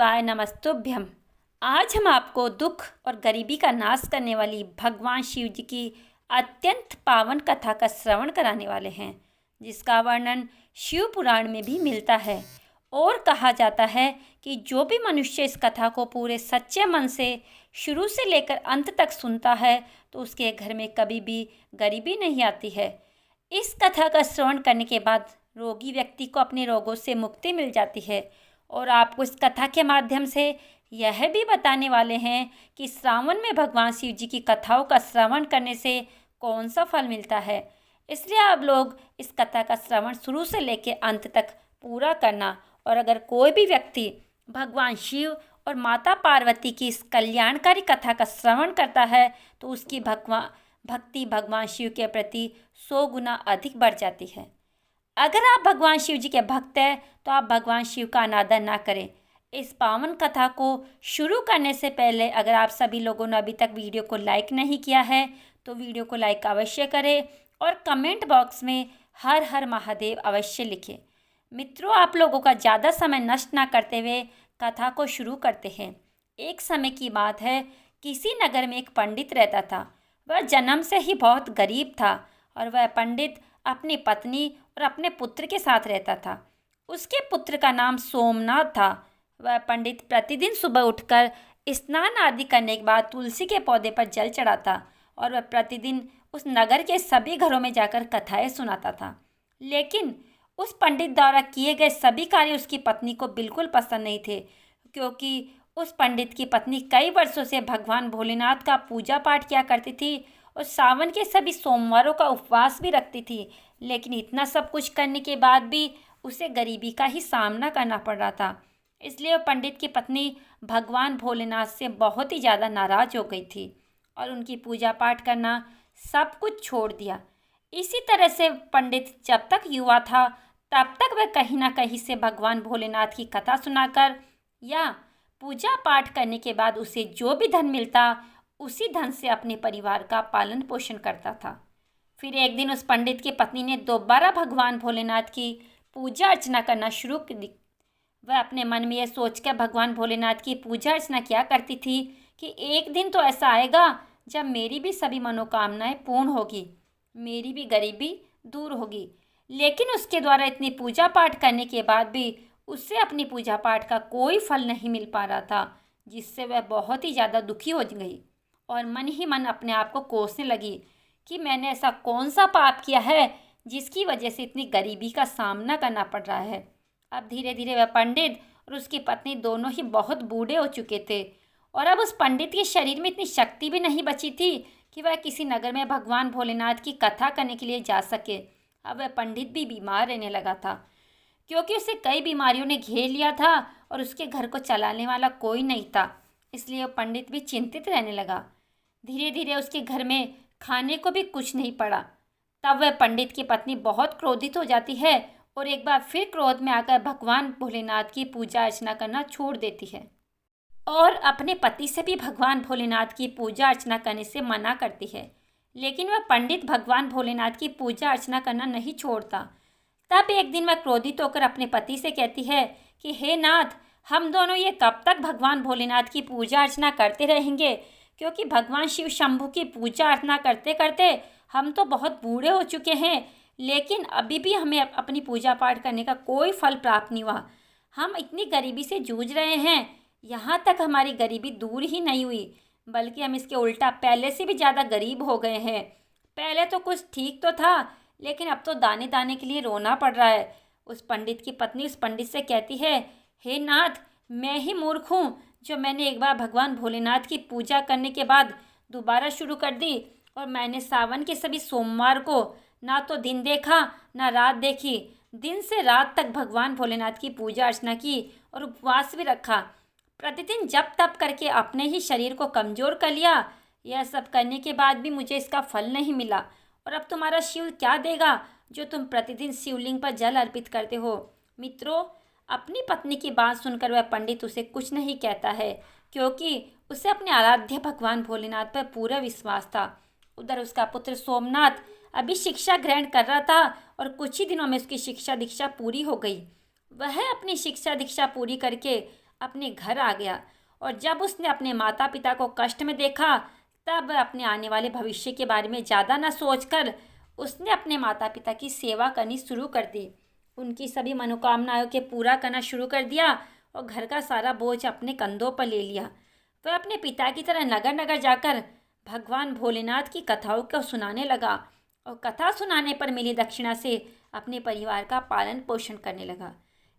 शिवाय नमस्तुभ्यम। आज हम आपको दुख और गरीबी का नाश करने वाली भगवान शिव जी की अत्यंत पावन कथा का श्रवण कराने वाले हैं, जिसका वर्णन शिव पुराण में भी मिलता है। और कहा जाता है कि जो भी मनुष्य इस कथा को पूरे सच्चे मन से शुरू से लेकर अंत तक सुनता है तो उसके घर में कभी भी गरीबी नहीं आती है। इस कथा का श्रवण करने के बाद रोगी व्यक्ति को अपने रोगों से मुक्ति मिल जाती है। और आपको इस कथा के माध्यम से यह भी बताने वाले हैं कि श्रावण में भगवान शिव जी की कथाओं का श्रवण करने से कौन सा फल मिलता है। इसलिए आप लोग इस कथा का श्रवण शुरू से लेकर अंत तक पूरा करना। और अगर कोई भी व्यक्ति भगवान शिव और माता पार्वती की इस कल्याणकारी कथा का श्रवण करता है तो उसकी भक्ति भगवान शिव के प्रति 100 गुना अधिक बढ़ जाती है। अगर आप भगवान शिव जी के भक्त हैं तो आप भगवान शिव का अनादर ना करें। इस पावन कथा को शुरू करने से पहले अगर आप सभी लोगों ने अभी तक वीडियो को लाइक नहीं किया है तो वीडियो को लाइक अवश्य करें और कमेंट बॉक्स में हर हर महादेव अवश्य लिखें। मित्रों, आप लोगों का ज़्यादा समय नष्ट ना करते हुए कथा को शुरू करते हैं। एक समय की बात है, किसी नगर में एक पंडित रहता था। वह जन्म से ही बहुत गरीब था और वह पंडित अपनी पत्नी और अपने पुत्र के साथ रहता था। उसके पुत्र का नाम सोमनाथ था। वह पंडित प्रतिदिन सुबह उठकर स्नान आदि करने के बाद तुलसी के पौधे पर जल चढ़ाता और वह प्रतिदिन उस नगर के सभी घरों में जाकर कथाएं सुनाता था। लेकिन उस पंडित द्वारा किए गए सभी कार्य उसकी पत्नी को बिल्कुल पसंद नहीं थे, क्योंकि उस पंडित की पत्नी कई वर्षों से भगवान भोलेनाथ का पूजा पाठ किया करती थी और सावन के सभी सोमवारों का उपवास भी रखती थी। लेकिन इतना सब कुछ करने के बाद भी उसे गरीबी का ही सामना करना पड़ रहा था। इसलिए वह पंडित की पत्नी भगवान भोलेनाथ से बहुत ही ज़्यादा नाराज़ हो गई थी और उनकी पूजा पाठ करना सब कुछ छोड़ दिया। इसी तरह से पंडित जब तक युवा था तब तक वह कहीं ना कहीं से भगवान भोलेनाथ की कथा सुनाकर या पूजा पाठ करने के बाद उसे जो भी धन मिलता उसी धन से अपने परिवार का पालन पोषण करता था। फिर एक दिन उस पंडित की पत्नी ने दोबारा भगवान भोलेनाथ की पूजा अर्चना करना शुरू कर दी। वह अपने मन में यह सोचकर भगवान भोलेनाथ की पूजा अर्चना किया करती थी कि एक दिन तो ऐसा आएगा जब मेरी भी सभी मनोकामनाएं पूर्ण होगी, मेरी भी गरीबी दूर होगी। लेकिन उसके द्वारा इतनी पूजा पाठ करने के बाद भी उससे अपनी पूजा पाठ का कोई फल नहीं मिल पा रहा था, जिससे वह बहुत ही ज़्यादा दुखी हो गई और मन ही मन अपने आप को कोसने लगी कि मैंने ऐसा कौन सा पाप किया है जिसकी वजह से इतनी गरीबी का सामना करना पड़ रहा है। अब धीरे धीरे वह पंडित और उसकी पत्नी दोनों ही बहुत बूढ़े हो चुके थे और अब उस पंडित के शरीर में इतनी शक्ति भी नहीं बची थी कि वह किसी नगर में भगवान भोलेनाथ की कथा करने के लिए जा सके। अब वह पंडित भी बीमार रहने लगा था, क्योंकि उसे कई बीमारियों ने घेर लिया था और उसके घर को चलाने वाला कोई नहीं था। इसलिए वह पंडित भी चिंतित रहने लगा। धीरे धीरे उसके घर में खाने को भी कुछ नहीं पड़ा। तब वह पंडित की पत्नी बहुत क्रोधित हो जाती है और एक बार फिर क्रोध में आकर भगवान भोलेनाथ की पूजा अर्चना करना छोड़ देती है और अपने पति से भी भगवान भोलेनाथ की पूजा अर्चना करने से मना करती है। लेकिन वह पंडित भगवान भोलेनाथ की पूजा अर्चना करना नहीं छोड़ता। तब एक दिन वह क्रोधित होकर अपने पति से कहती है कि हे नाथ, हम दोनों ये कब तक भगवान भोलेनाथ की पूजा अर्चना करते रहेंगे, क्योंकि भगवान शिव शंभू की पूजा अर्चना करते करते हम तो बहुत बूढ़े हो चुके हैं, लेकिन अभी भी हमें अपनी पूजा पाठ करने का कोई फल प्राप्त नहीं हुआ। हम इतनी गरीबी से जूझ रहे हैं, यहाँ तक हमारी गरीबी दूर ही नहीं हुई, बल्कि हम इसके उल्टा पहले से भी ज़्यादा गरीब हो गए हैं। पहले तो कुछ ठीक तो था, लेकिन अब तो दाने दाने के लिए रोना पड़ रहा है। उस पंडित की पत्नी उस पंडित से कहती है, हे नाथ, मैं ही मूर्ख हूँ जो मैंने एक बार भगवान भोलेनाथ की पूजा करने के बाद दोबारा शुरू कर दी और मैंने सावन के सभी सोमवार को ना तो दिन देखा ना रात देखी, दिन से रात तक भगवान भोलेनाथ की पूजा अर्चना की और उपवास भी रखा। प्रतिदिन जप तप करके अपने ही शरीर को कमज़ोर कर लिया। यह सब करने के बाद भी मुझे इसका फल नहीं मिला और अब तुम्हारा शिव क्या देगा जो तुम प्रतिदिन शिवलिंग पर जल अर्पित करते हो। मित्रों, अपनी पत्नी की बात सुनकर वह पंडित उसे कुछ नहीं कहता है, क्योंकि उसे अपने आराध्य भगवान भोलेनाथ पर पूरा विश्वास था। उधर उसका पुत्र सोमनाथ अभी शिक्षा ग्रहण कर रहा था और कुछ ही दिनों में उसकी शिक्षा दीक्षा पूरी हो गई। वह अपनी शिक्षा दीक्षा पूरी करके अपने घर आ गया और जब उसने अपने माता पिता को कष्ट में देखा तब अपने आने वाले भविष्य के बारे में ज़्यादा न सोचकर उसने अपने माता पिता की सेवा करनी शुरू कर दी। उनकी सभी मनोकामनाओं के पूरा करना शुरू कर दिया और घर का सारा बोझ अपने कंधों पर ले लिया। वह अपने पिता की तरह नगर नगर जाकर भगवान भोलेनाथ की कथाओं को सुनाने लगा और कथा सुनाने पर मिली दक्षिणा से अपने परिवार का पालन पोषण करने लगा।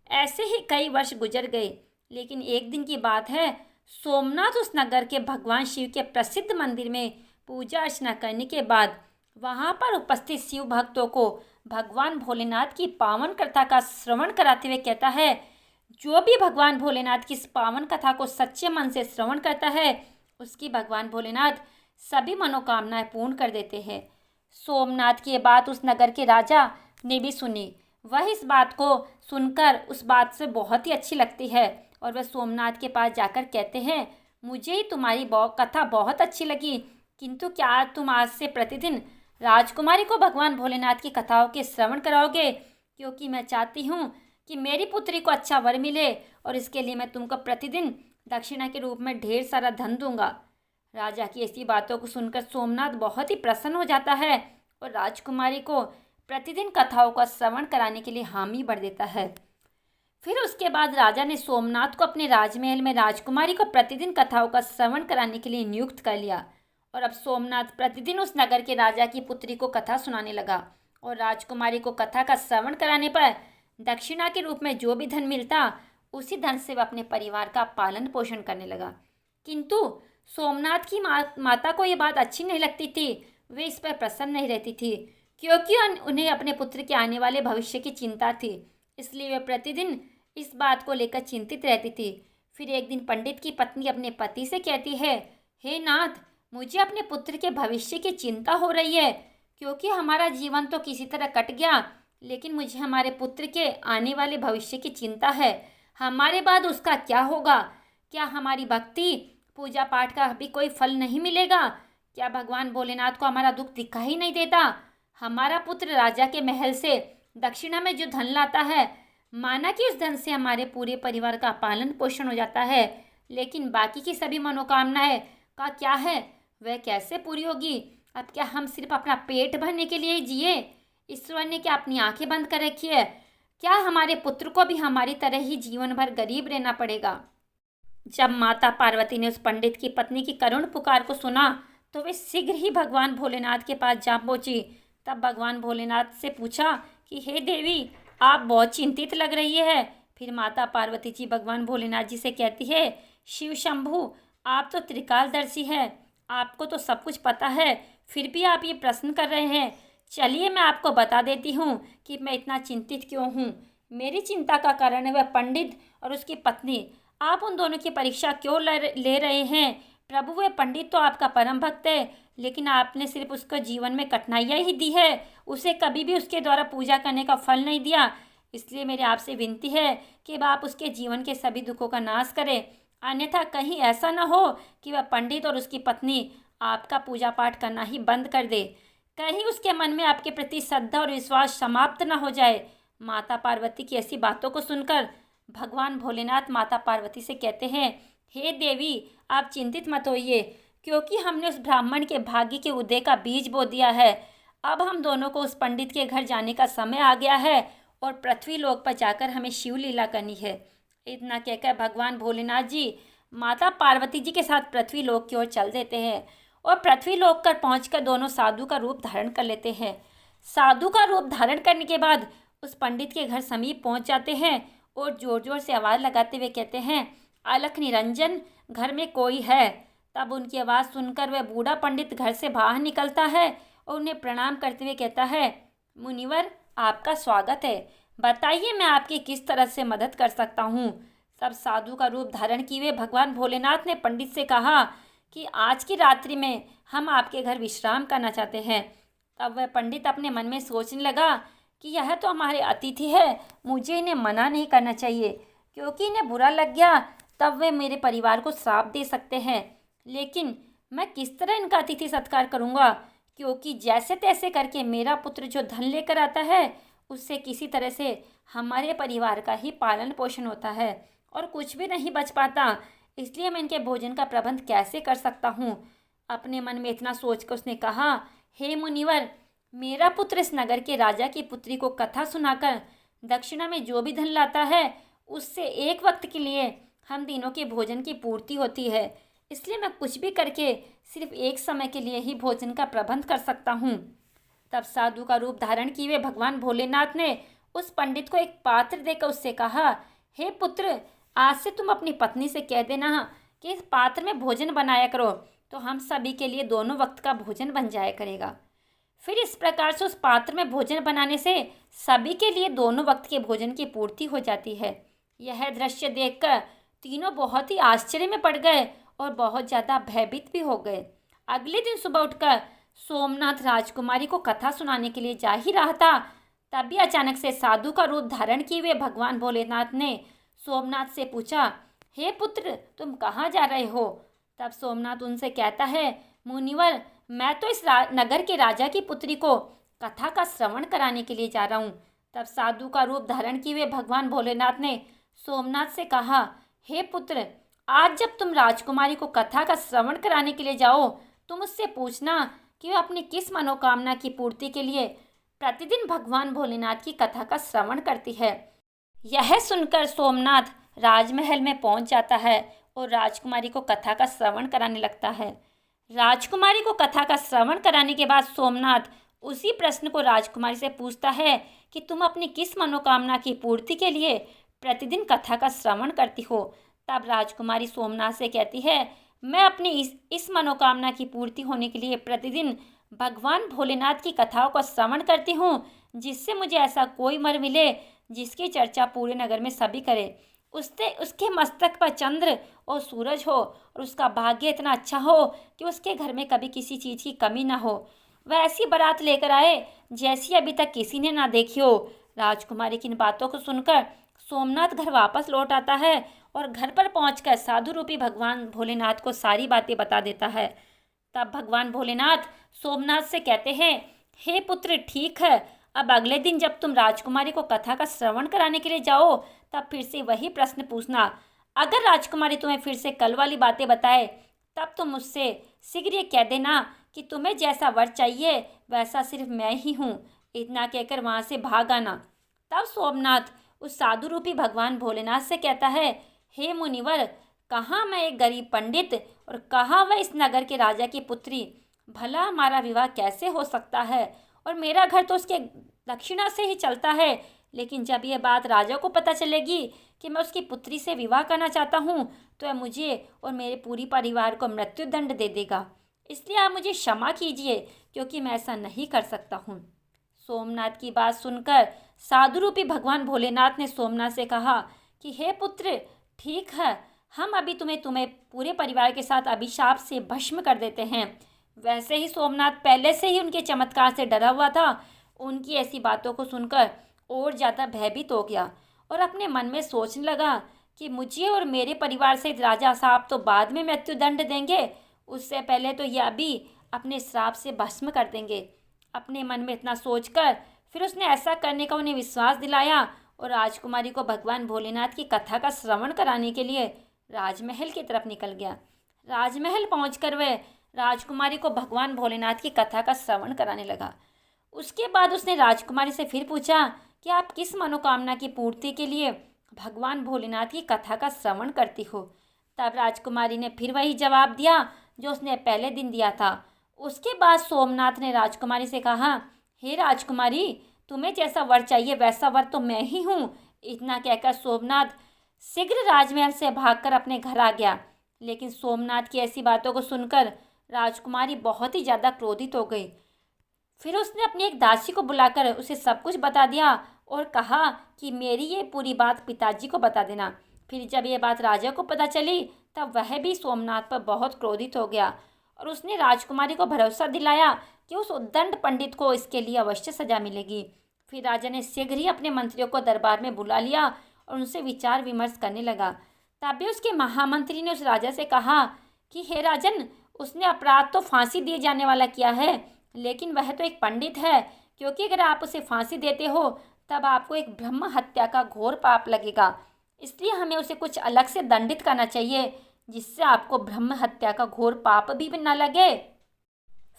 ऐसे ही कई वर्ष गुजर गए, लेकिन एक दिन की बात है, सोमनाथ उस नगर के भगवान शिव के प्रसिद्ध मंदिर में पूजा अर्चना करने के बाद वहां पर उपस्थित शिव भक्तों को भगवान भोलेनाथ की पावन कथा का श्रवण कराते हुए कहता है, जो भी भगवान भोलेनाथ की इस पावन कथा को सच्चे मन से श्रवण करता है उसकी भगवान भोलेनाथ सभी मनोकामनाएं पूर्ण कर देते हैं। सोमनाथ की ये बात उस नगर के राजा ने भी सुनी। वह इस बात को सुनकर उस बात से बहुत ही अच्छी लगती है और वह सोमनाथ के पास जाकर कहते हैं, मुझे ही तुम्हारी कथा बहुत अच्छी लगी, किंतु क्या तुम आज से प्रतिदिन राजकुमारी को भगवान भोलेनाथ की कथाओं के श्रवण कराओगे, क्योंकि मैं चाहती हूँ कि मेरी पुत्री को अच्छा वर मिले और इसके लिए मैं तुमको प्रतिदिन दक्षिणा के रूप में ढेर सारा धन दूंगा। राजा की ऐसी बातों को सुनकर सोमनाथ बहुत ही प्रसन्न हो जाता है और राजकुमारी को प्रतिदिन कथाओं का श्रवण कराने के लिए हामी भर देता है। फिर उसके बाद राजा ने सोमनाथ को अपने राजमहल में राजकुमारी को प्रतिदिन कथाओं का श्रवण कराने के लिए नियुक्त कर लिया और अब सोमनाथ प्रतिदिन उस नगर के राजा की पुत्री को कथा सुनाने लगा और राजकुमारी को कथा का श्रवण कराने पर दक्षिणा के रूप में जो भी धन मिलता उसी धन से वह अपने परिवार का पालन पोषण करने लगा। किंतु सोमनाथ की माता को ये बात अच्छी नहीं लगती थी। वे इस पर प्रसन्न नहीं रहती थी, क्योंकि उन्हें अपने पुत्र के आने वाले भविष्य की चिंता थी। इसलिए वे प्रतिदिन इस बात को लेकर चिंतित रहती थी। फिर एक दिन पंडित की पत्नी अपने पति से कहती है, हे नाथ, मुझे अपने पुत्र के भविष्य की चिंता हो रही है, क्योंकि हमारा जीवन तो किसी तरह कट गया, लेकिन मुझे हमारे पुत्र के आने वाले भविष्य की चिंता है। हमारे बाद उसका क्या होगा? क्या हमारी भक्ति पूजा पाठ का भी कोई फल नहीं मिलेगा? क्या भगवान भोलेनाथ को हमारा दुख दिखाई नहीं देता? हमारा पुत्र राजा के महल से दक्षिणा में जो धन लाता है, माना कि उस धन से हमारे पूरे परिवार का पालन पोषण हो जाता है, लेकिन बाकी की सभी मनोकामनाएं का क्या है? वह कैसे पूरी होगी? अब क्या हम सिर्फ अपना पेट भरने के लिए ही जिए? ईश्वर ने क्या अपनी आंखें बंद कर रखी है? क्या हमारे पुत्र को भी हमारी तरह ही जीवन भर गरीब रहना पड़ेगा? जब माता पार्वती ने उस पंडित की पत्नी की करुण पुकार को सुना तो वे शीघ्र ही भगवान भोलेनाथ के पास जा पहुंची। तब भगवान भोलेनाथ से पूछा कि हे देवी, आप बहुत चिंतित लग रही है। फिर माता पार्वती जी भगवान भोलेनाथ जी से कहती है, शिव शंभु, आप तो त्रिकालदर्शी है, आपको तो सब कुछ पता है, फिर भी आप ये प्रश्न कर रहे हैं। चलिए मैं आपको बता देती हूँ कि मैं इतना चिंतित क्यों हूँ। मेरी चिंता का कारण है वह पंडित और उसकी पत्नी। आप उन दोनों की परीक्षा क्यों ले रहे हैं? प्रभु, वह पंडित तो आपका परम भक्त है, लेकिन आपने सिर्फ उसको जीवन में कठिनाइयाँ ही दी है, उसे कभी भी उसके द्वारा पूजा करने का फल नहीं दिया। इसलिए मेरी आपसे विनती है कि आप उसके जीवन के सभी दुखों का नाश करें, अन्यथा कहीं ऐसा न हो कि वह पंडित और उसकी पत्नी आपका पूजा पाठ करना ही बंद कर दे। कहीं उसके मन में आपके प्रति श्रद्धा और विश्वास समाप्त न हो जाए। माता पार्वती की ऐसी बातों को सुनकर भगवान भोलेनाथ माता पार्वती से कहते हैं, हे देवी, आप चिंतित मत होइए, क्योंकि हमने उस ब्राह्मण के भाग्य के उदय का बीज बो दिया है। अब हम दोनों को उस पंडित के घर जाने का समय आ गया है और पृथ्वी लोक पर जाकर हमें शिव लीला करनी है। इतना कहकर भगवान भोलेनाथ जी माता पार्वती जी के साथ पृथ्वी लोक की ओर चल देते हैं और पृथ्वी लोक पर पहुंचकर दोनों साधु का रूप धारण कर लेते हैं। साधु का रूप धारण करने के बाद उस पंडित के घर समीप पहुंच जाते हैं और जोर जोर से आवाज़ लगाते हुए कहते हैं, अलख निरंजन, घर में कोई है? तब उनकी आवाज़ सुनकर वह बूढ़ा पंडित घर से बाहर निकलता है और उन्हें प्रणाम करते हुए कहता है, मुनिवर, आपका स्वागत है, बताइए मैं आपकी किस तरह से मदद कर सकता हूँ। तब साधु का रूप धारण किए हुए भगवान भोलेनाथ ने पंडित से कहा कि आज की रात्रि में हम आपके घर विश्राम करना चाहते हैं। तब वह पंडित अपने मन में सोचने लगा कि यह तो हमारे अतिथि है, मुझे इन्हें मना नहीं करना चाहिए, क्योंकि इन्हें बुरा लग गया तब वे मेरे परिवार को श्राप दे सकते हैं। लेकिन मैं किस तरह इनका अतिथि सत्कार करूँगा, क्योंकि जैसे तैसे करके मेरा पुत्र जो धन लेकर आता है उससे किसी तरह से हमारे परिवार का ही पालन पोषण होता है और कुछ भी नहीं बच पाता, इसलिए मैं इनके भोजन का प्रबंध कैसे कर सकता हूँ। अपने मन में इतना सोचकर उसने कहा, हे मुनिवर, मेरा पुत्र इस नगर के राजा की पुत्री को कथा सुनाकर दक्षिणा में जो भी धन लाता है उससे एक वक्त के लिए हम तीनों के भोजन की पूर्ति होती है। इसलिए मैं कुछ भी करके सिर्फ एक समय के लिए ही भोजन का प्रबंध कर सकता हूँ। तब साधु का रूप धारण किए हुए भगवान भोलेनाथ ने उस पंडित को एक पात्र देकर उससे कहा, हे पुत्र, आज से तुम अपनी पत्नी से कह देना कि इस पात्र में भोजन बनाया करो, तो हम सभी के लिए दोनों वक्त का भोजन बन जाया करेगा। फिर इस प्रकार से उस पात्र में भोजन बनाने से सभी के लिए दोनों वक्त के भोजन की पूर्ति हो जाती है। यह दृश्य देखकर तीनों बहुत ही आश्चर्य में पड़ गए और बहुत ज़्यादा भयभीत भी हो गए। अगले दिन सुबह उठकर सोमनाथ राजकुमारी को कथा सुनाने के लिए जा ही रहा था, तभी अचानक से साधु का रूप धारण किए हुए भगवान भोलेनाथ ने सोमनाथ से पूछा, हे पुत्र, तुम कहाँ जा रहे हो। तब सोमनाथ उनसे कहता है, मुनिवर, मैं तो इस नगर के राजा की पुत्री को कथा का श्रवण कराने के लिए जा रहा हूँ। तब साधु का रूप धारण किए हुए भगवान भोलेनाथ ने सोमनाथ से कहा, हे पुत्र, आज जब तुम राजकुमारी को कथा का श्रवण कराने के लिए जाओ, तुम उससे पूछना कि वह अपनी किस मनोकामना की पूर्ति के लिए प्रतिदिन भगवान भोलेनाथ की कथा का श्रवण करती है। यह सुनकर सोमनाथ राजमहल में पहुंच जाता है और राजकुमारी को कथा का श्रवण कराने लगता है। राजकुमारी को कथा का श्रवण कराने के बाद सोमनाथ उसी प्रश्न को राजकुमारी से पूछता है कि तुम अपनी किस मनोकामना की पूर्ति के लिए प्रतिदिन कथा का श्रवण करती हो। तब राजकुमारी सोमनाथ से कहती है, मैं अपनी इस मनोकामना की पूर्ति होने के लिए प्रतिदिन भगवान भोलेनाथ की कथाओं का श्रवण करती हूँ, जिससे मुझे ऐसा कोई वर मिले जिसकी चर्चा पूरे नगर में सभी करे। उसके मस्तक पर चंद्र और सूरज हो और उसका भाग्य इतना अच्छा हो कि उसके घर में कभी किसी चीज़ की कमी ना हो। वह ऐसी बारात लेकर आए जैसी अभी तक किसी ने ना देखी हो। राजकुमारी की इन बातों को सुनकर सोमनाथ घर वापस लौट आता है और घर पर पहुंचकर साधु रूपी भगवान भोलेनाथ को सारी बातें बता देता है। तब भगवान भोलेनाथ सोमनाथ से कहते हैं, हे पुत्र, ठीक है, अब अगले दिन जब तुम राजकुमारी को कथा का श्रवण कराने के लिए जाओ, तब फिर से वही प्रश्न पूछना। अगर राजकुमारी तुम्हें फिर से कल वाली बातें बताए, तब तुम मुझसे शीघ्र ये कह देना कि तुम्हें जैसा वर चाहिए वैसा सिर्फ मैं ही हूँ। इतना कहकर वहाँ से भाग आना। तब सोमनाथ उस साधु रूपी भगवान भोलेनाथ से कहता है, हे मुनिवर, कहाँ मैं एक गरीब पंडित और कहाँ वह इस नगर के राजा की पुत्री, भला हमारा विवाह कैसे हो सकता है। और मेरा घर तो उसके दक्षिणा से ही चलता है, लेकिन जब यह बात राजा को पता चलेगी कि मैं उसकी पुत्री से विवाह करना चाहता हूँ, तो वह मुझे और मेरे पूरी परिवार को मृत्यु दंड दे देगा। इसलिए आप मुझे क्षमा कीजिए, क्योंकि मैं ऐसा नहीं कर सकता हूँ। सोमनाथ की बात सुनकर साधु रूपी भगवान भोलेनाथ ने सोमनाथ से कहा कि हे पुत्र, ठीक है, हम अभी तुम्हें पूरे परिवार के साथ अभिशाप से भस्म कर देते हैं। वैसे ही सोमनाथ पहले से ही उनके चमत्कार से डरा हुआ था। उनकी ऐसी बातों को सुनकर और ज़्यादा भयभीत हो गया और अपने मन में सोचने लगा कि मुझे और मेरे परिवार से राजा साहब तो बाद में मृत्यु दंड देंगे, उससे पहले तो यह अभी अपने श्राप से भस्म कर देंगे। अपने मन में इतना सोचकर फिर उसने ऐसा करने का उन्हें विश्वास दिलाया और राजकुमारी को भगवान भोलेनाथ की कथा का श्रवण कराने के लिए राजमहल की तरफ निकल गया। राजमहल पहुंचकर वह राजकुमारी को भगवान भोलेनाथ की कथा का श्रवण कराने लगा। उसके बाद उसने राजकुमारी से फिर पूछा कि आप किस मनोकामना की पूर्ति के लिए भगवान भोलेनाथ की कथा का श्रवण करती हो। तब राजकुमारी ने फिर वही जवाब दिया जो उसने पहले दिन दिया था। उसके बाद सोमनाथ ने राजकुमारी से कहा, हे राजकुमारी, तुम्हें जैसा वर चाहिए वैसा वर तो मैं ही हूँ। इतना कहकर सोमनाथ शीघ्र राजमहल से भागकर अपने घर आ गया। लेकिन सोमनाथ की ऐसी बातों को सुनकर राजकुमारी बहुत ही ज़्यादा क्रोधित हो गई। फिर उसने अपनी एक दासी को बुलाकर उसे सब कुछ बता दिया और कहा कि मेरी ये पूरी बात पिताजी को बता देना। फिर जब ये बात राजा को पता चली, तब वह भी सोमनाथ पर बहुत क्रोधित हो गया और उसने राजकुमारी को भरोसा दिलाया कि उस उद्दंड पंडित को इसके लिए अवश्य सजा मिलेगी। फिर राजा ने शीघ्र ही अपने मंत्रियों को दरबार में बुला लिया और उनसे विचार विमर्श करने लगा। तभी उसके महामंत्री ने उस राजा से कहा कि हे राजन, उसने अपराध तो फांसी दिए जाने वाला किया है, लेकिन वह तो एक पंडित है, क्योंकि अगर आप उसे फांसी देते हो तब आपको एक ब्रह्म हत्या का घोर पाप लगेगा। इसलिए हमें उसे कुछ अलग से दंडित करना चाहिए, जिससे आपको ब्रह्म हत्या का घोर पाप भी न लगे।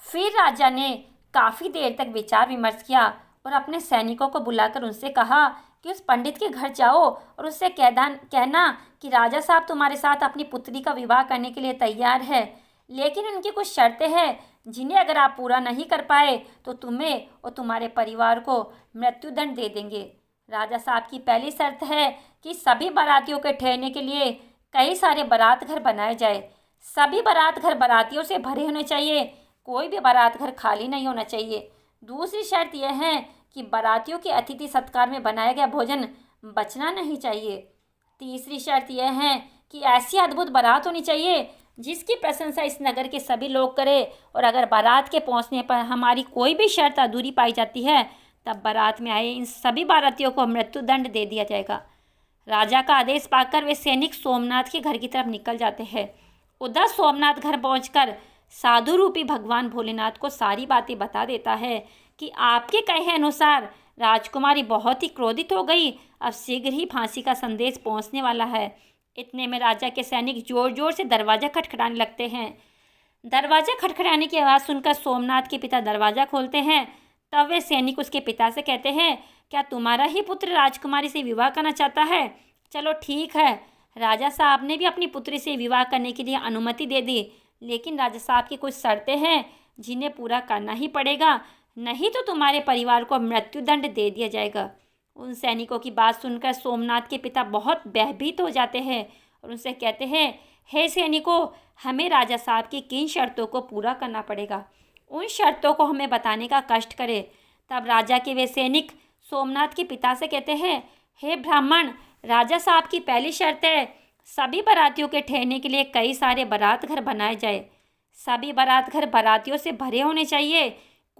फिर राजा ने काफ़ी देर तक विचार विमर्श किया और अपने सैनिकों को बुलाकर उनसे कहा कि उस पंडित के घर जाओ और उससे कहना कि राजा साहब तुम्हारे साथ अपनी पुत्री का विवाह करने के लिए तैयार है, लेकिन उनकी कुछ शर्तें हैं जिन्हें अगर आप पूरा नहीं कर पाए तो तुम्हें और तुम्हारे परिवार को मृत्युदंड दे देंगे। राजा साहब की पहली शर्त है कि सभी बारातियों के ठहरने के लिए कई सारे बारात घर बनाए जाए। सभी बारात घर बारातियों से भरे होने चाहिए, कोई भी बारात घर खाली नहीं होना चाहिए। दूसरी शर्त यह है कि बारातियों के अतिथि सत्कार में बनाया गया भोजन बचना नहीं चाहिए। तीसरी शर्त यह है कि ऐसी अद्भुत बारात होनी चाहिए जिसकी प्रशंसा इस नगर के सभी लोग करें, और अगर बारात के पहुंचने पर हमारी कोई भी शर्त अधूरी पाई जाती है तब बारात में आए इन सभी बारातियों को मृत्युदंड दे दिया जाएगा। राजा का आदेश पाकर वे सैनिक सोमनाथ के घर की तरफ निकल जाते हैं। उधर सोमनाथ घर पहुंचकर साधु रूपी भगवान भोलेनाथ को सारी बातें बता देता है कि आपके कहे अनुसार राजकुमारी बहुत ही क्रोधित हो गई, अब शीघ्र ही फांसी का संदेश पहुंचने वाला है। इतने में राजा के सैनिक जोर जोर से दरवाज़ा खटखटाने लगते हैं। दरवाज़ा खटखटाने की आवाज़ सुनकर सोमनाथ के पिता दरवाज़ा खोलते हैं। तब वे सैनिक उसके पिता से कहते हैं, क्या तुम्हारा ही पुत्र राजकुमारी से विवाह करना चाहता है? चलो ठीक है। राजा साहब ने भी अपनी पुत्री से विवाह करने के लिए अनुमति दे दी, लेकिन राजा साहब की कुछ शर्तें हैं जिन्हें पूरा करना ही पड़ेगा, नहीं तो तुम्हारे परिवार को मृत्युदंड दे दिया जाएगा। उन सैनिकों की बात सुनकर सोमनाथ के पिता बहुत भयभीत हो जाते हैं और उनसे कहते हैं, हे सैनिकों, हमें राजा साहब की किन शर्तों को पूरा करना पड़ेगा, उन शर्तों को हमें बताने का कष्ट करें। तब राजा के वे सैनिक सोमनाथ के पिता से कहते हैं, हे ब्राह्मण, राजा साहब की पहली शर्त है सभी बारातियों के ठहरने के लिए कई सारे बारात घर बनाए जाए। सभी बारात घर बारातियों से भरे होने चाहिए,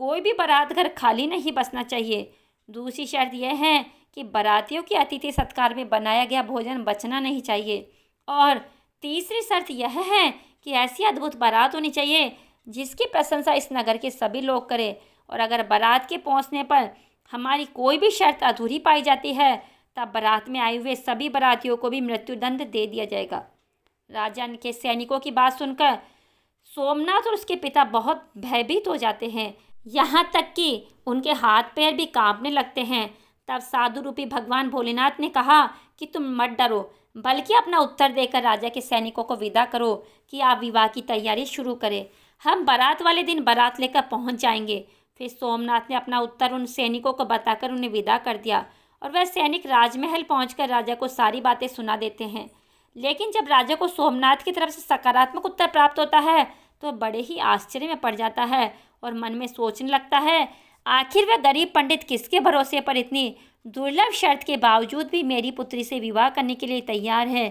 कोई भी बारात घर खाली नहीं बसना चाहिए। दूसरी शर्त यह है कि बारातियों के अतिथि सत्कार में बनाया गया भोजन बचना नहीं चाहिए। और तीसरी शर्त यह है कि ऐसी अद्भुत बारात होनी चाहिए जिसकी प्रशंसा इस नगर के सभी लोग करें, और अगर बारात के पहुंचने पर हमारी कोई भी शर्त अधूरी पाई जाती है तब बारात में आए हुए सभी बारातियों को भी मृत्युदंड दे दिया जाएगा। राजा के सैनिकों की बात सुनकर सोमनाथ और उसके पिता बहुत भयभीत हो जाते हैं, यहाँ तक कि उनके हाथ पैर भी कांपने लगते हैं। तब साधु रूपी भगवान भोलेनाथ ने कहा कि तुम मत डरो, बल्कि अपना उत्तर देकर राजा के सैनिकों को विदा करो कि आप विवाह की तैयारी शुरू करें। हम बारात वाले दिन बारात लेकर पहुंच जाएंगे। फिर सोमनाथ ने अपना उत्तर उन सैनिकों को बताकर उन्हें विदा कर दिया और वह सैनिक राजमहल पहुंचकर राजा को सारी बातें सुना देते हैं। लेकिन जब राजा को सोमनाथ की तरफ से सकारात्मक उत्तर प्राप्त होता है तो बड़े ही आश्चर्य में पड़ जाता है और मन में सोचने लगता है, आखिर वह गरीब पंडित किसके भरोसे पर इतनी दुर्लभ शर्त के बावजूद भी मेरी पुत्री से विवाह करने के लिए तैयार है?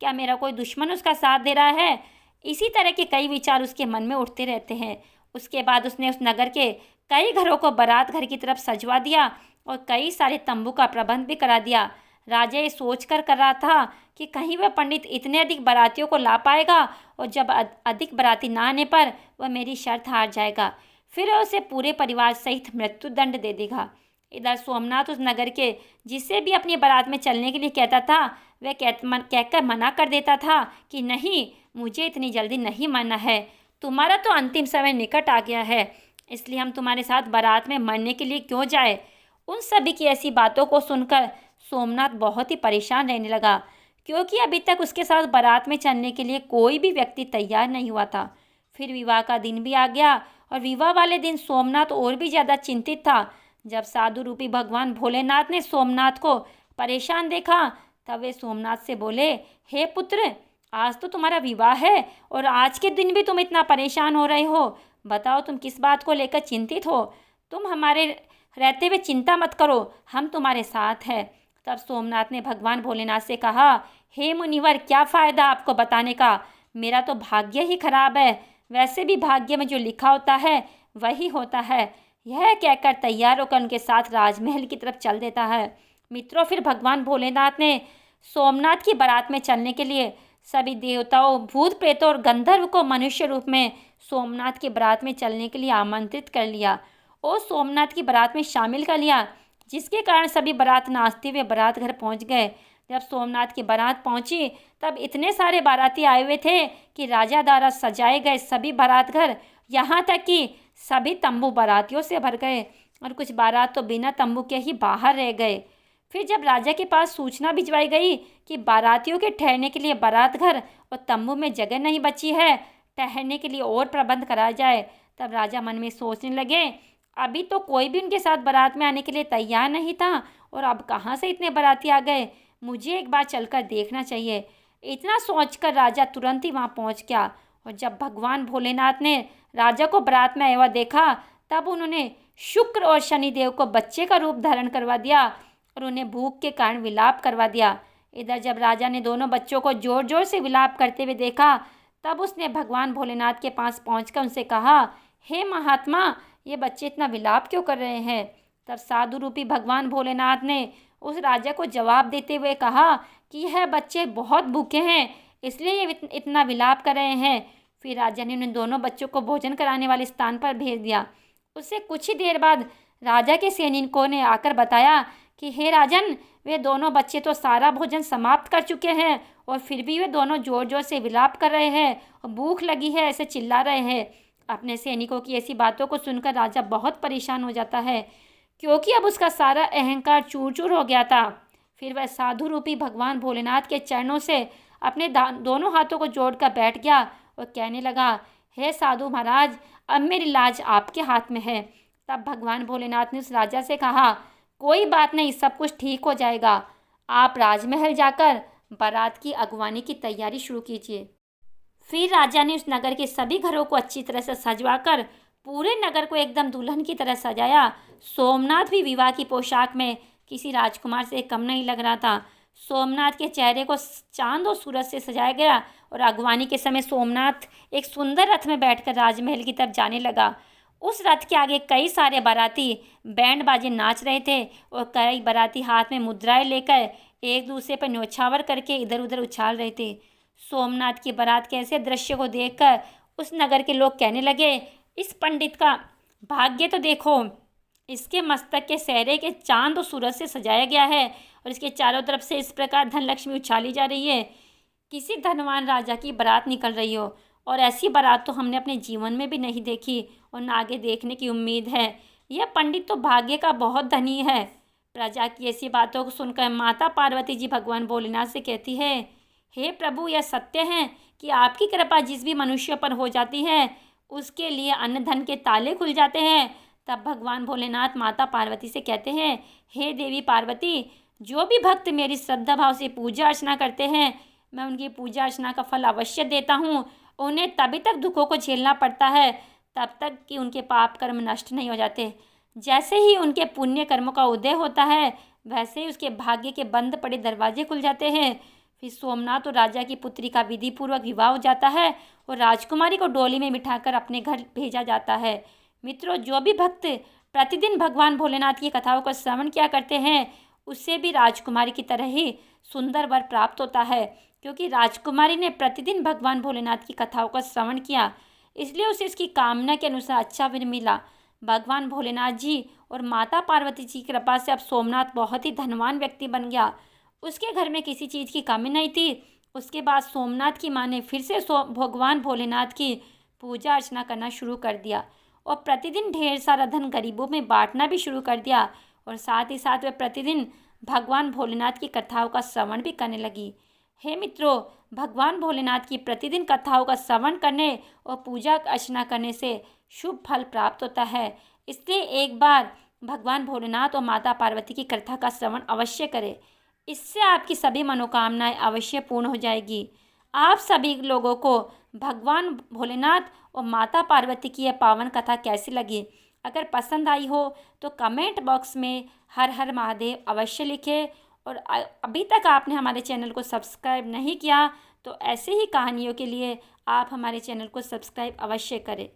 क्या मेरा कोई दुश्मन उसका साथ दे रहा है? इसी तरह के कई विचार उसके मन में उठते रहते हैं। उसके बाद उसने उस नगर के कई घरों को बारात घर की तरफ सजवा दिया और कई सारे तंबू का प्रबंध भी करा दिया। राजा ये सोच कर रहा था कि कहीं वह पंडित इतने अधिक बारातियों को ला पाएगा और जब अधिक बाराती ना आने पर वह मेरी शर्त हार जाएगा, फिर वह उसे पूरे परिवार सहित मृत्युदंड दे देगा। इधर सोमनाथ उस नगर के जिससे भी अपनी बारात में चलने के लिए कहता था वह कहकर मना कर देता था कि नहीं, मुझे इतनी जल्दी नहीं मानना है, तुम्हारा तो अंतिम समय निकट आ गया है, इसलिए हम तुम्हारे साथ बारात में मरने के लिए क्यों जाए। उन सभी की ऐसी बातों को सुनकर सोमनाथ बहुत ही परेशान रहने लगा, क्योंकि अभी तक उसके साथ बारात में चलने के लिए कोई भी व्यक्ति तैयार नहीं हुआ था। फिर विवाह का दिन भी आ गया और विवाह वाले दिन सोमनाथ और भी ज़्यादा चिंतित था। जब साधु रूपी भगवान भोलेनाथ ने सोमनाथ को परेशान देखा तब वे सोमनाथ से बोले, हे पुत्र, आज तो तुम्हारा विवाह है और आज के दिन भी तुम इतना परेशान हो रहे हो, बताओ तुम किस बात को लेकर चिंतित हो। तुम हमारे रहते हुए चिंता मत करो, हम तुम्हारे साथ हैं। तब सोमनाथ ने भगवान भोलेनाथ से कहा, हे मुनिवर, क्या फ़ायदा आपको बताने का, मेरा तो भाग्य ही खराब है, वैसे भी भाग्य में जो लिखा होता है वही होता है। यह कहकर तैयार होकर उनके साथ राजमहल की तरफ चल देता है। मित्रों, फिर भगवान भोलेनाथ ने सोमनाथ की बारात में चलने के लिए सभी देवताओं, भूत प्रेतों और गंधर्व को मनुष्य रूप में सोमनाथ की बारात में चलने के लिए आमंत्रित कर लिया और सोमनाथ की बारात में शामिल कर लिया। जिसके कारण सभी बारात नाचते हुए बारात घर पहुंच गए। जब सोमनाथ की बारात पहुंची तब इतने सारे बाराती आए हुए थे कि राजा द्वारा सजाए गए सभी बारात घर, यहाँ तक कि सभी तंबू बारातियों से भर गए और कुछ बारात तो बिना तंबू के ही बाहर रह गए। फिर जब राजा के पास सूचना भिजवाई गई कि बारातियों के ठहरने के लिए बारात घर और तंबू में जगह नहीं बची है, ठहरने के लिए और प्रबंध कराया जाए, तब राजा मन में सोचने लगे, अभी तो कोई भी उनके साथ बारात में आने के लिए तैयार नहीं था और अब कहाँ से इतने बाराती आ गए, मुझे एक बार चलकर देखना चाहिए। इतना सोचकर राजा तुरंत ही वहाँ पहुँच गया और जब भगवान भोलेनाथ ने राजा को बारात में आया हुआ देखा तब उन्होंने शुक्र और शनिदेव को बच्चे का रूप धारण करवा दिया और उन्हें भूख के कारण विलाप करवा दिया। इधर जब राजा ने दोनों बच्चों को जोर जोर से विलाप करते हुए देखा तब उसने भगवान भोलेनाथ के पास पहुंचकर उनसे कहा, हे महात्मा, ये बच्चे इतना विलाप क्यों कर रहे हैं। तब साधु रूपी भगवान भोलेनाथ ने उस राजा को जवाब देते हुए कहा कि यह बच्चे बहुत भूखे हैं, इसलिए ये इतना विलाप कर रहे हैं। फिर राजा ने उन दोनों बच्चों को भोजन कराने वाले स्थान पर भेज दिया। उससे कुछ ही देर बाद राजा के सैनिकों ने आकर बताया कि हे राजन, वे दोनों बच्चे तो सारा भोजन समाप्त कर चुके हैं और फिर भी वे दोनों जोर जोर से विलाप कर रहे हैं और भूख लगी है ऐसे चिल्ला रहे हैं। अपने सैनिकों की ऐसी बातों को सुनकर राजा बहुत परेशान हो जाता है, क्योंकि अब उसका सारा अहंकार चूर चूर हो गया था। फिर वह साधु रूपी भगवान भोलेनाथ के चरणों से अपने दोनों हाथों को जोड़कर बैठ गया और कहने लगा, हे साधु महाराज, अब मेरी लाज आपके हाथ में है। तब भगवान भोलेनाथ ने उस राजा से कहा, कोई बात नहीं, सब कुछ ठीक हो जाएगा। आप राजमहल जाकर बारात की अगवानी की तैयारी शुरू कीजिए। फिर राजा ने उस नगर के सभी घरों को अच्छी तरह से सजवाकर पूरे नगर को एकदम दुल्हन की तरह सजाया। सोमनाथ भी विवाह की पोशाक में किसी राजकुमार से कम नहीं लग रहा था। सोमनाथ के चेहरे को चांद और सूरज से सजाया गया और अगवानी के समय सोमनाथ एक सुंदर रथ में बैठकर राजमहल की तरफ जाने लगा। उस रथ के आगे कई सारे बाराती बैंड बाजे नाच रहे थे और कई बाराती हाथ में मुद्राएं लेकर एक दूसरे पर न्योछावर करके इधर उधर उछाल रहे थे। सोमनाथ की बारात के ऐसे दृश्य को देखकर उस नगर के लोग कहने लगे, इस पंडित का भाग्य तो देखो, इसके मस्तक के सहरे के चांद और सूरज से सजाया गया है और इसके चारों तरफ से इस प्रकार धनलक्ष्मी उछाली जा रही है, किसी धनवान राजा की बारात निकल रही हो। और ऐसी बारात तो हमने अपने जीवन में भी नहीं देखी और न आगे देखने की उम्मीद है। यह पंडित तो भाग्य का बहुत धनी है। प्रजा की ऐसी बातों को सुनकर माता पार्वती जी भगवान भोलेनाथ से कहती है, हे प्रभु, यह सत्य है कि आपकी कृपा जिस भी मनुष्य पर हो जाती है उसके लिए अन्न धन के ताले खुल जाते हैं। तब भगवान भोलेनाथ माता पार्वती से कहते हैं, हे देवी पार्वती, जो भी भक्त मेरी श्रद्धा भाव से पूजा अर्चना करते हैं मैं उनकी पूजा अर्चना का फल अवश्य देता हूँ। उन्हें तभी तक दुखों को झेलना पड़ता है तब तक कि उनके पाप कर्म नष्ट नहीं हो जाते। जैसे ही उनके पुण्य कर्मों का उदय होता है वैसे ही उसके भाग्य के बंद पड़े दरवाजे खुल जाते हैं। फिर सोमनाथ और राजा की पुत्री का विधि पूर्वक विवाह हो जाता है और राजकुमारी को डोली में बिठाकर अपने घर भेजा जाता है। मित्रों, जो भी भक्त प्रतिदिन भगवान भोलेनाथ की कथाओं का श्रवण किया करते हैं उससे भी राजकुमारी की तरह ही सुंदर वर प्राप्त होता है, क्योंकि राजकुमारी ने प्रतिदिन भगवान भोलेनाथ की कथाओं का श्रवण किया, इसलिए उसे उसकी कामना के अनुसार अच्छा वर मिला। भगवान भोलेनाथ जी और माता पार्वती जी की कृपा से अब सोमनाथ बहुत ही धनवान व्यक्ति बन गया। उसके घर में किसी चीज़ की कमी नहीं थी। उसके बाद सोमनाथ की माँ ने फिर से भगवान भोलेनाथ की पूजा अर्चना करना शुरू कर दिया और प्रतिदिन ढेर सारा धन गरीबों में बांटना भी शुरू कर दिया और साथ ही साथ वे प्रतिदिन भगवान भोलेनाथ की कथाओं का श्रवण भी करने लगी। हे मित्रों, भगवान भोलेनाथ की प्रतिदिन कथाओं का श्रवण करने और पूजा अर्चना करने से शुभ फल प्राप्त होता है। इसलिए एक बार भगवान भोलेनाथ और माता पार्वती की कथा का श्रवण अवश्य करें। इससे आपकी सभी मनोकामनाएं अवश्य पूर्ण हो जाएगी। आप सभी लोगों को भगवान भोलेनाथ और माता पार्वती की यह पावन कथा कैसी लगी? अगर पसंद आई हो तो कमेंट बॉक्स में हर हर महादेव अवश्य लिखें और अभी तक आपने हमारे चैनल को सब्सक्राइब नहीं किया तो ऐसे ही कहानियों के लिए आप हमारे चैनल को सब्सक्राइब अवश्य करें।